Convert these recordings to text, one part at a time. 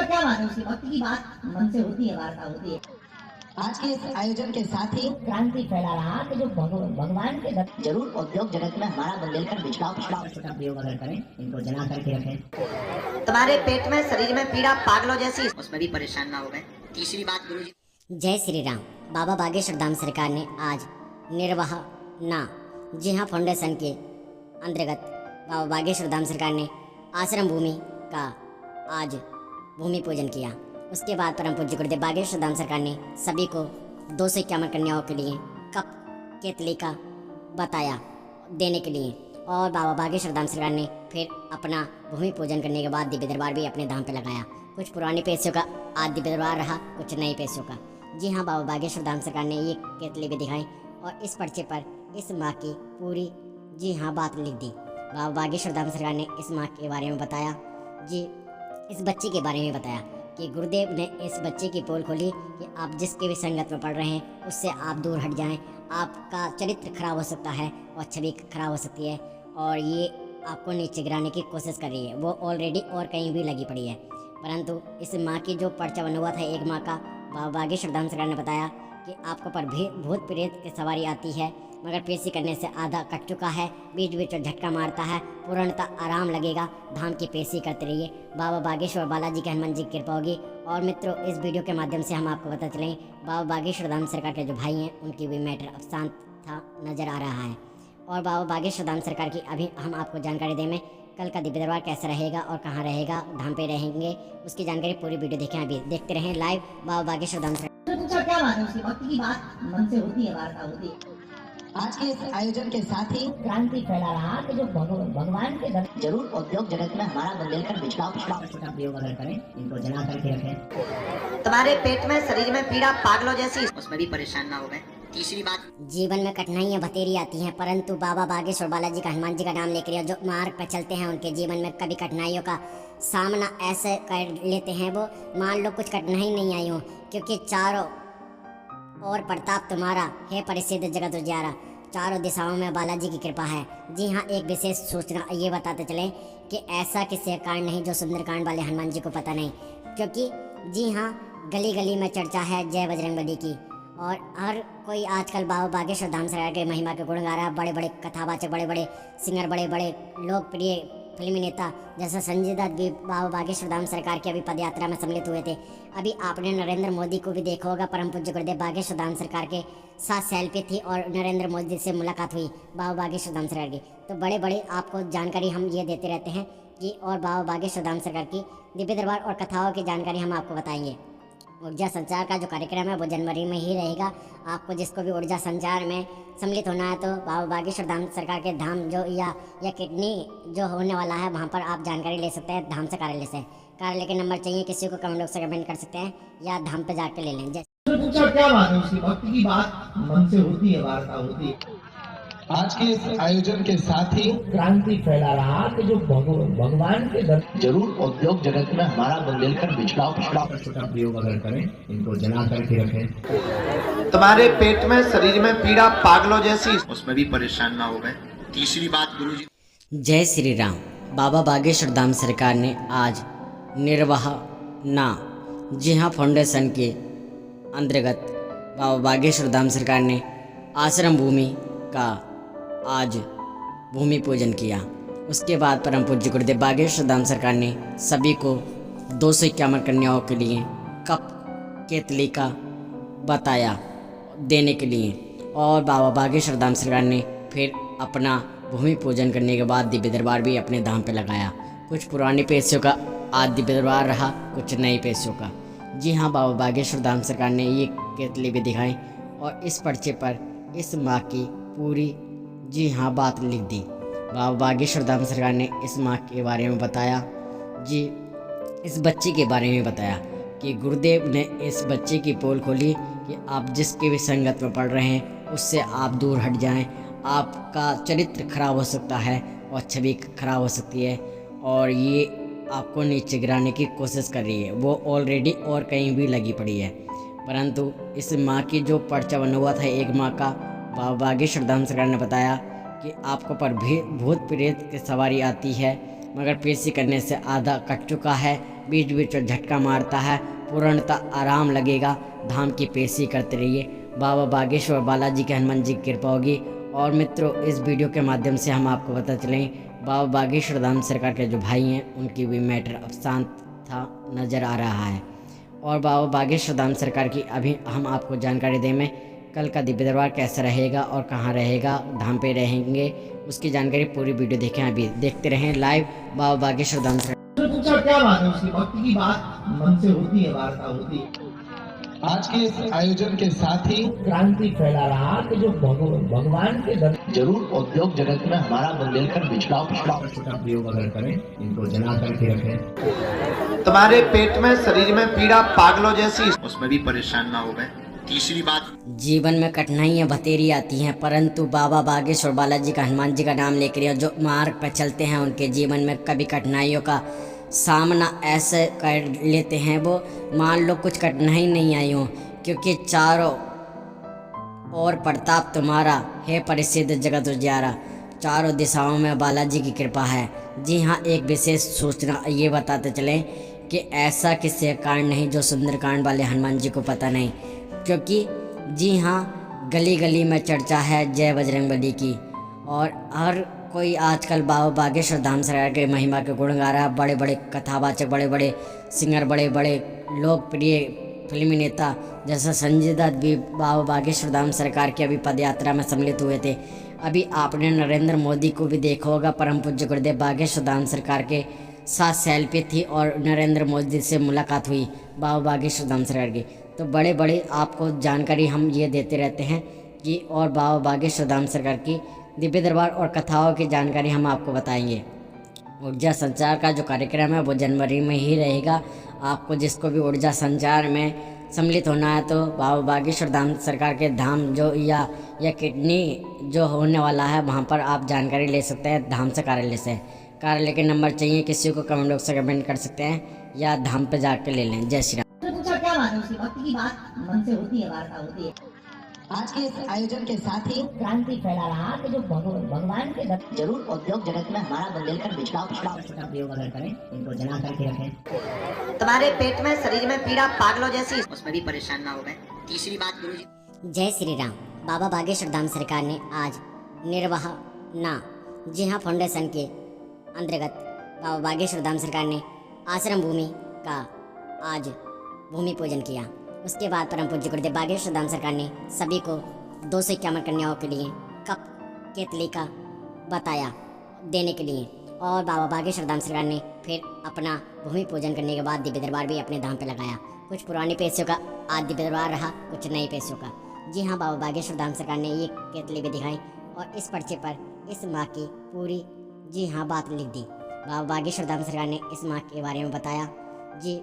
क्या बात है, उसकी भक्ति की बात मन से होती है, वार्ता होती है। आज के इस आयोजन के साथ ही क्रांति फैला रहा कि जो भगवान के जरूर उद्योग जगत में हमारा बुंदेलखंड पिछड़ा छोटा प्रयोग अगर करें, इनको जला करके रखें। तुम्हारे पेट में शरीर में पीड़ा पागलों जैसी, उसमें भी परेशान ना हो गए। तीसरी बात गुरुजी। जय श्री राम। बाबा बागेश्वर धाम सरकार ने आज निर्वाह ना जी हाँ फाउंडेशन के अंतर्गत बाबा बागेश्वर धाम सरकार ने आश्रम भूमि का आज भूमि पूजन किया। उसके बाद परम पूज्य गुरुदेव बागेश्वर धाम सरकार ने सभी को 251 कन्याओं के लिए कप केतली का बताया देने के लिए, और बाबा बागेश्वर धाम सरकार ने फिर अपना भूमि पूजन करने के बाद दिव्य दरबार भी अपने धाम पे लगाया। कुछ पुराने पैसों का आज दिव्य दरबार रहा, कुछ नए पैसों का। जी हाँ, बाबा बागेश्वर धाम सरकार ने ये केतली भी दिखाई और इस पर्चे पर इस माँ की पूरी जी हाँ बात लिख दी। बाबा बागेश्वर धाम सरकार ने इस माँ के बारे में बताया, जी इस बच्चे के बारे में बताया कि गुरुदेव ने इस बच्चे की पोल खोली कि आप जिसके भी संगत में पढ़ रहे हैं उससे आप दूर हट जाएं। आपका चरित्र खराब हो सकता है और छवि खराब हो सकती है, और ये आपको नीचे गिराने की कोशिश कर रही है। वो ऑलरेडी और कहीं भी लगी पड़ी है, परंतु इस माँ की जो पर्चा बना हुआ था एक माँ का, बाबा बागेश्वर धाम सरकार ने बताया कि आपको पर भी भूत प्रेत की सवारी आती है, मगर पेशी करने से आधा कट चुका है, बीच बीच में झटका मारता है, पूर्णतः आराम लगेगा। धाम की पेशी करते रहिए, बाबा बागेश्वर बालाजी के हनुमान जी की कृपा होगी। और मित्रों, इस वीडियो के माध्यम से हम आपको बता चलें, बाबा बागेश्वर धाम सरकार के जो भाई हैं उनकी भी मैटर अब शांत था नजर आ रहा है। और बाबा बागेश्वर धाम सरकार की अभी हम आपको जानकारी दें में कल का दिव्य दरबार कैसा रहेगा और कहाँ रहेगा, धाम पे रहेंगे, उसकी जानकारी पूरी वीडियो देखें। अभी देखते रहें लाइव बाबा बागेश्वर धाम सरकार। क्या बात है, उसकी भक्ति की बात मन से होती है, वार्ता होती है। आज के इस आयोजन के साथ ही क्रांति फैला रहा कि जो भगवान के जरूर उद्योग जगत में हमारा बुंदेलखंड पिछड़ा छोटा प्रयोग अगर करें, इनको जला करके रखें। तुम्हारे पेट में शरीर में पीड़ा पागलों जैसी, उसमें भी परेशान ना हो गए। तीसरी बात, जीवन में कठिनाइयां बतेरी आती हैं, परंतु बाबा बागेश्वर बालाजी का हनुमान जी का नाम लेकर जो मार्ग पर चलते हैं उनके जीवन में कभी कठिनाइयों का सामना ऐसे कर लेते हैं। वो मान लो कुछ कठिनाई नहीं आई हो, क्योंकि चारों और प्रताप तुम्हारा है परिसिद्ध जगत उजियारा, चारों दिशाओं में बालाजी की कृपा है। जी हाँ, एक विशेष सूचना ये बताते चले कि ऐसा किसी कांड नहीं जो सुंदरकांड वाले हनुमान जी को पता नहीं, क्योंकि जी हाँ गली गली में चर्चा है जय बजरंगबली की, और हर कोई आजकल बाबा बागेश्वर धाम सरकार के महिमा के गुण गा रहा है। बड़े बड़े कथावाचक, बड़े बड़े सिंगर, बड़े बड़े लोकप्रिय फिल्मी नेता जैसा संजय दत्त भी बाबा बागेश्वर धाम सरकार की अभी पदयात्रा में सम्मिलित हुए थे। अभी आपने नरेंद्र मोदी को भी देखा होगा, परम पूज्य गुरुदेव बागेश्वर धाम सरकार के साथ सेल्फी थी और नरेंद्र मोदी से मुलाकात हुई बाबा बागेश्वर धाम सरकार की। तो बड़े बड़े आपको जानकारी हम ये देते रहते हैं कि, और बाबा बागेश्वर धाम सरकार की दिव्य दरबार और कथाओं की जानकारी हम आपको बताएंगे। ऊर्जा संचार का जो कार्यक्रम है वो जनवरी में ही रहेगा। आपको जिसको भी ऊर्जा संचार में सम्मिलित होना है तो बाबा बागेश्वर धाम सरकार के धाम जो या किडनी जो होने वाला है वहाँ पर आप जानकारी ले सकते हैं धाम से कार्यालय से। कार्यालय के नंबर चाहिए किसी को कमेंट बॉक्स से कमेंट कर सकते हैं या धाम पे जाकर ले लें। क्या बात है, उसकी भक्ति की बात मन से होती है, वार्ता होती है। आज के इस आयोजन के साथ ही क्रांति फैला रहा कि जो भगवान के जरूर उद्योग जगत में हमारा बुंदेलखंड पिछड़ा छोटा प्रयोग अगर करें, इनको जला करके रखें। तुम्हारे पेट में शरीर में पीड़ा पागलों जैसी, उसमें भी परेशान ना हो गए। तीसरी बात गुरुजी। जय श्री राम। बाबा बागेश्वर धाम सरकार ने आज निर्वाह ना जी हाँ फाउंडेशन के अंतर्गत बाबा बागेश्वर धाम सरकार ने आश्रम भूमि का आज भूमि पूजन किया। उसके बाद परम पूज्य गुरुदेव बागेश्वर धाम सरकार ने सभी को 251 कन्याओं के लिए कप केतली का बताया देने के लिए, और बाबा बागेश्वर धाम सरकार ने फिर अपना भूमि पूजन करने के बाद दिव्य दरबार भी अपने धाम पे लगाया। कुछ पुराने पैसों का आज दिव्य दरबार रहा, कुछ नए पैसों का। जी हाँ, बाबा बागेश्वर धाम सरकार ने ये केतली भी दिखाई और इस पर्चे पर इस माँ की पूरी जी हाँ बात लिख दी। बाबा बागेश्वर धाम सरकार ने इस माँ के बारे में बताया, जी इस बच्चे के बारे में बताया कि गुरुदेव ने इस बच्चे की पोल खोली कि आप जिसके भी संगत में पढ़ रहे हैं उससे आप दूर हट जाएं। आपका चरित्र खराब हो सकता है और छवि खराब हो सकती है, और ये आपको नीचे गिराने की कोशिश कर रही है। वो ऑलरेडी और कहीं भी लगी पड़ी है, परंतु इस माँ की जो पर्चा बना हुआ था एक माँ का, बाबा बागेश्वर धाम सरकार ने बताया कि आपको पर भी भूत प्रेत की सवारी आती है, मगर पेशी करने से आधा कट चुका है, बीच बीच में झटका मारता है, पूर्णतः आराम लगेगा, धाम की पेशी करते रहिए। बाबा बागेश्वर बालाजी के हनुमान जी की कृपा होगी। और मित्रों, इस वीडियो के माध्यम से हम आपको पता चलें बाबा बागेश्वर धाम सरकार के जो भाई हैं उनकी भी मैटर अब शांत था नज़र आ रहा है। और बाबा बागेश्वर धाम सरकार की अभी हम आपको जानकारी दें में कल का दिव्य दरबार कैसा रहेगा और कहाँ रहेगा, धाम पे रहेंगे, उसकी जानकारी पूरी वीडियो देखें, अभी देखते रहें लाइव बाबा बागेश्वर धाम सरकार। तो पूछा क्या बात है, उसकी भक्ति की बात मन से होती है, वार्ता होती है। आज के इस आयोजन के साथ ही क्रांति फैला रहा कि जो भगवान के जरूर उद्योग जगत में हमारा बुंदेलखंड पिछड़ा का प्रयोग अगर करें, इनको जनाकर के रखें। तुम्हारे पेट में शरीर में पीड़ा पागलों जैसी, उसमें भी परेशान ना हो गए। तीसरी बात, जीवन में कठिनाइयाँ बतेरी आती हैं, परंतु बाबा बागेश्वर बालाजी का हनुमान जी का नाम लेकर जो मार्ग पर चलते हैं उनके जीवन में कभी कठिनाइयों का सामना ऐसे कर लेते हैं वो मान लो कुछ कठिनाई नहीं आई हो, क्योंकि चारों और प्रताप तुम्हारा है परिसिद्ध जगत उजियारा। चारों दिशाओं में बालाजी की कृपा है। जी हाँ, एक विशेष सूचना ये बताते चलें कि ऐसा किसी कांड नहीं जो सुंदरकांड वाले हनुमान जी को पता नहीं, क्योंकि जी हाँ, गली गली में चर्चा है जय बजरंगबली की। और हर कोई आजकल बाबा बागेश्वर धाम सरकार के महिमा के गुण गा रहा है। बड़े बड़े कथावाचक, बड़े बड़े सिंगर, बड़े बड़े लोकप्रिय फिल्मी नेता जैसा संजय दत्त भी बाबा बागेश्वर धाम सरकार की अभी पदयात्रा में सम्मिलित हुए थे। अभी आपने नरेंद्र मोदी को भी देखा होगा, परम पूज्य गुरुदेव बागेश्वर धाम सरकार के साथ सेल्फी थी और नरेंद्र मोदी से मुलाकात हुई बाबा बागेश्वर धाम सरकार की। तो बड़े बड़े आपको जानकारी हम ये देते रहते हैं कि और बाबा बागेश्वर धाम सरकार की दिव्य दरबार और कथाओं की जानकारी हम आपको बताएंगे। ऊर्जा संचार का जो कार्यक्रम है वो जनवरी में ही रहेगा। आपको जिसको भी ऊर्जा संचार में सम्मिलित होना है तो बाबा बागेश्वर धाम सरकार के धाम जो या किडनी जो होने वाला है वहाँ पर आप जानकारी ले सकते हैं धाम से कार्यालय से। कार्यालय के नंबर चाहिए किसी को कमेंट बॉक्स से कमेंट कर सकते हैं या धाम पे जाकर ले लें। जय श्री राम। तो पूछा क्या बात है, उसकी भक्ति की बात मन से होती है, वार्ता होती है। आज के इस आयोजन के साथ ही क्रांति फैला रहा कि जो भगवान के जरूर उद्योग जगत में हमारा बुंदेलखंड पिछड़ा का प्रयोग अगर करें, इनको जनाकर के रखें। तुम्हारे पेट में शरीर में पीड़ा पागलों जैसी, उसमें भी परेशान ना हो गए। तीसरी बात गुरुजी, जय श्री राम। बाबा बागेश्वर धाम सरकार ने आज निर्वाह ना जी हाँ फाउंडेशन के अंतर्गत बाबा बागेश्वर धाम सरकार ने आश्रम भूमि का आज भूमि पूजन किया। उसके बाद परम पूज्य गुरुदेव बागेश्वर धाम सरकार ने सभी को 251 कन्याओं के लिए कप केतली का बताया देने के लिए। और बाबा बागेश्वर धाम सरकार ने फिर अपना भूमि पूजन करने के बाद दिव्य दरबार भी अपने धाम पे लगाया। कुछ पुरानी पेशियों का आज दिव्य दरबार रहा, कुछ नई पेशियों का। जी हाँ, बाबा बागेश्वर धाम सरकार ने ये केतली भी दिखाई और इस पर्चे पर इस माँ की पूरी जी हाँ बात लिख दी। बाबा बागेश्वर धाम सरकार ने इस माँ के बारे में बताया, जी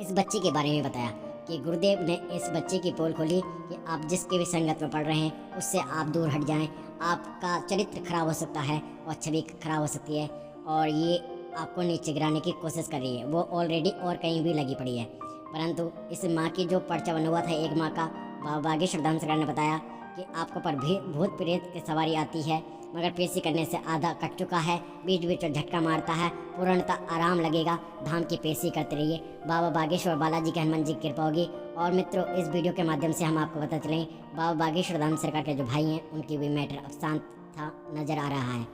इस बच्ची के बारे में बताया कि गुरुदेव ने इस बच्चे की पोल खोली कि आप जिसके भी संगत में पढ़ रहे हैं उससे आप दूर हट जाएं। आपका चरित्र खराब हो सकता है और छवि खराब हो सकती है और ये आपको नीचे गिराने की कोशिश कर रही है। वो ऑलरेडी और कहीं भी लगी पड़ी है, परंतु इस माँ की जो पर्चा बना हुआ था एक माँ का, बाबा बागेश्वर धाम सरकार ने बताया कि आपको पर भी भूत प्रेत की सवारी आती है, मगर पेशी करने से आधा कट चुका है, बीच बीच में झटका मारता है, पूर्णतः आराम लगेगा, धाम की पेशी करते रहिए। बाबा बागेश्वर बालाजी के हनुमान जी की कृपा होगी। और मित्रों, इस वीडियो के माध्यम से हम आपको पता चलें बाबा बागेश्वर धाम सरकार के जो भाई हैं उनकी भी मैटर अब शांत था नज़र आ रहा है।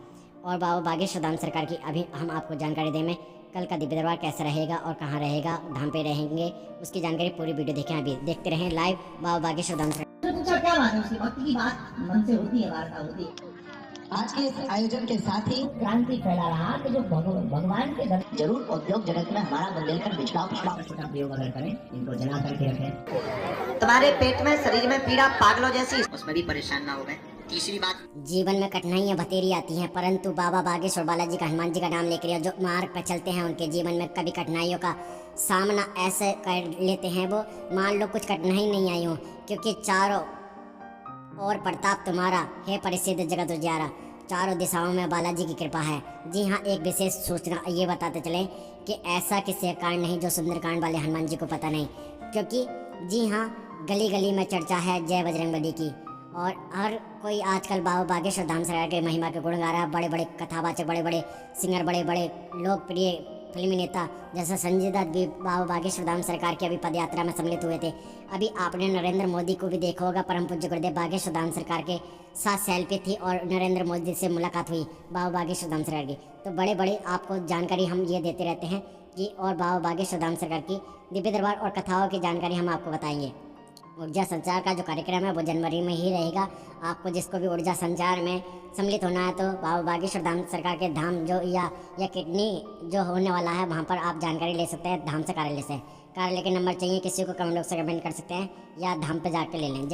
और बाबा बागेश्वर धाम सरकार की अभी हम आपको जानकारी दें में कल का दिव्य दरबार कैसा रहेगा और कहाँ रहेगा, धाम पे रहेंगे, उसकी जानकारी पूरी वीडियो देखें, अभी देखते रहें लाइव बाबा बागेश्वर धाम सरकार। तो पूछा क्या बात है, उसकी भक्ति की बात मन से होती है, वार्ता होती है। आज के इस आयोजन के साथ ही क्रांति फैला रहा कि जो भगवान के जरूर उद्योग जगत में हमारा बुंदेलखंड पिछड़ा का प्रयोग अगर करें, इनको जनाकर के रखें। तुम्हारे पेट में शरीर में पीड़ा पागलों जैसी, उसमें भी परेशान ना हो गए। तीसरी बात, जीवन में कठिनाइयाँ बतेरी आती हैं, परंतु बाबा बागेश्वर बालाजी का हनुमान जी का नाम लेकर जो मार्ग पर चलते हैं उनके जीवन में कभी कठिनाइयों का सामना ऐसे कर लेते हैं वो मान लो कुछ कठिनाई नहीं आई हो, क्योंकि चारों और प्रताप तुम्हारा है परिसिद्ध जगत उजियारा। चारों दिशाओं में बालाजी की कृपा है। जी हाँ, एक विशेष सूचना ये बताते चलें कि ऐसा किसी कांड नहीं जो सुंदरकांड वाले हनुमान जी को पता नहीं, क्योंकि जी हाँ, गली गली में चर्चा है जय बजरंगबली की। और हर कोई आजकल बाबा बागेश्वर धाम सरकार के महिमा के गुण गा रहा है। बड़े बड़े कथावाचक, बड़े बड़े सिंगर, बड़े बड़े लोकप्रिय फिल्मी नेता जैसे संजय दत्त भी बाबा बागेश्वर धाम सरकार की अभी पदयात्रा में सम्मिलित हुए थे। अभी आपने नरेंद्र मोदी को भी देखा होगा, परम पूज्य गुरुदेव बागेश्वर धाम सरकार के साथ सेल्फी थी और नरेंद्र मोदी से मुलाकात हुई बाबा बागेश्वर धाम सरकार की। तो बड़े बड़े आपको जानकारी हम ये देते रहते हैं कि और बाबा बागेश्वर धाम सरकार की दिव्य दरबार और कथाओं की जानकारी हम आपको बताएंगे। ऊर्जा संचार का जो कार्यक्रम है वो जनवरी में ही रहेगा। आपको जिसको भी ऊर्जा संचार में सम्मिलित होना है तो बाबा बागेश्वर धाम सरकार के धाम जो या किडनी जो होने वाला है वहाँ पर आप जानकारी ले सकते हैं धाम से कार्यालय से। कार्यालय के नंबर चाहिए किसी को कमेंट बॉक्स से कमेंट कर सकते हैं या धाम पे जाकर ले लें।